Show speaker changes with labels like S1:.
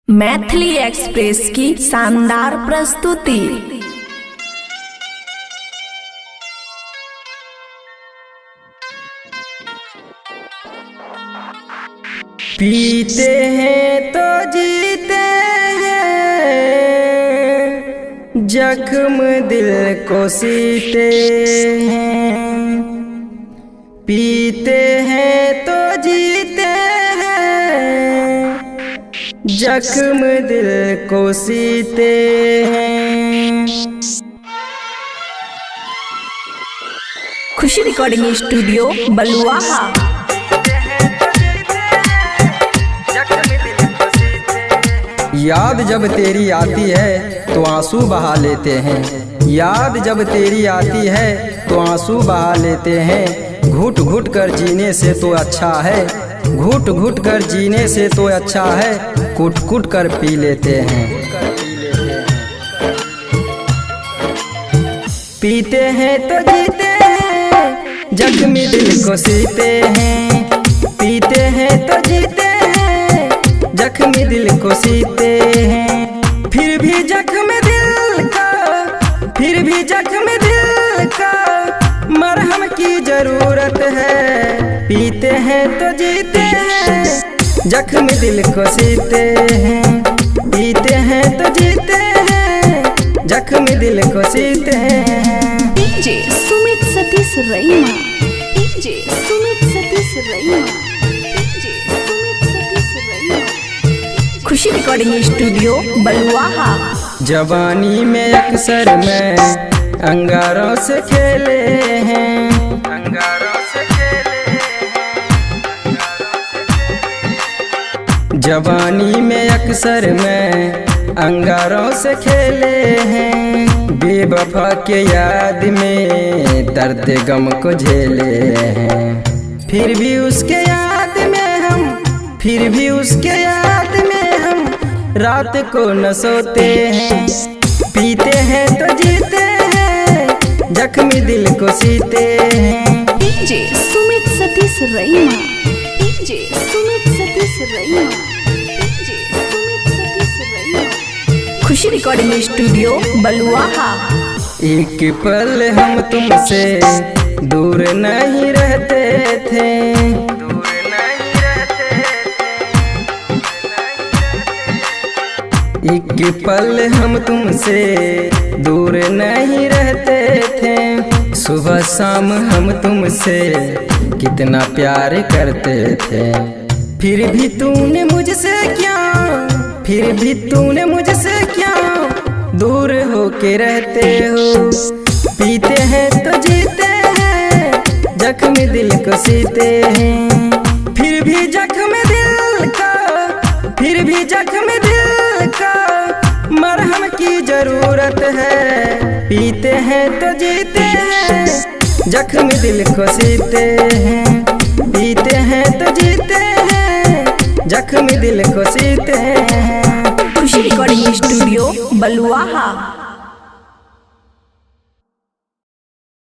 S1: Maithili express की शानदार प्रस्तुति।
S2: पीते हैं तो जीते हैं, जख्म दिल को सीते हैं। पीते हैं तो जीते हैं, जख्म दिल को सीते हैं।
S1: खुशी रिकॉर्डिंग स्टूडियो बलुआहा।
S2: याद जब तेरी आती है तो आंसू बहा लेते हैं। याद जब तेरी आती है तो आंसू बहा लेते हैं। घुट घुट कर जीने से तो अच्छा है, घुट घुट कर जीने से तो अच्छा है, कुट कुट कर पी लेते हैं। पीते हैं तो जीते हैं, जख्मी दिल को सीते हैं। पीते हैं तो जीते हैं, जख्मी दिल को सीते हैं। फिर भी जख्म दिल का, फिर भी जख्म दिल का मरहम की जरूरत है। पीते हैं तो जीते हैं, जख्म दिल को सीते हैं। पीते हैं तो जीते हैं, जख्म दिल को सीते हैं।
S1: DJ Sumit Satish रईमा, DJ Sumit Satish रईमा, DJ Sumit Satish रईमा। खुशी रिकॉर्डिंग स्टूडियो बलुआहा। जवानी में अक्सर मैं
S2: अंगारों से खेले हैं, अंगारों से खेले हैं। जवानी में अक्सर मैं अंगारों से खेले हैं। बेवफा के याद में दर्द गम को झेले हैं। फिर भी उसके याद में हम, फिर भी उसके याद में हम रात को न सोते हैं। पीते हैं तो जीते हैं, जख्मी दिल को सीते हैं।
S1: DJ Sumit Satish रईमा, DJ Sumit Satish रईमा, DJ Sumit Satish रईमा। खुशी रिकॉर्डिंग स्टूडियो बलुआहा।
S2: एक पल हम तुमसे दूर नहीं रहते थे, दूर नहीं रहते थे। एक पल हम तुमसे दूर नहीं रहते थे। सुबह शाम हम तुमसे कितना प्यार करते थे। फिर भी तूने मुझसे क्या, फिर भी तूने मुझसे क्या दूर होके रहते हो। पीते हैं तो जीते हैं, जख्म दिल को सीते हैं। फिर भी जख्म दिल का, फिर भी जख्म दिल का मरहम की जरूरत है। पीते हैं तो जीते हैं, जख्म दिल को सीते हैं। पीते हैं तो जीते हैं, जख्म दिल को सीते हैं।
S1: खुशी रिकॉर्डिंग स्टूडियो बलुआहा।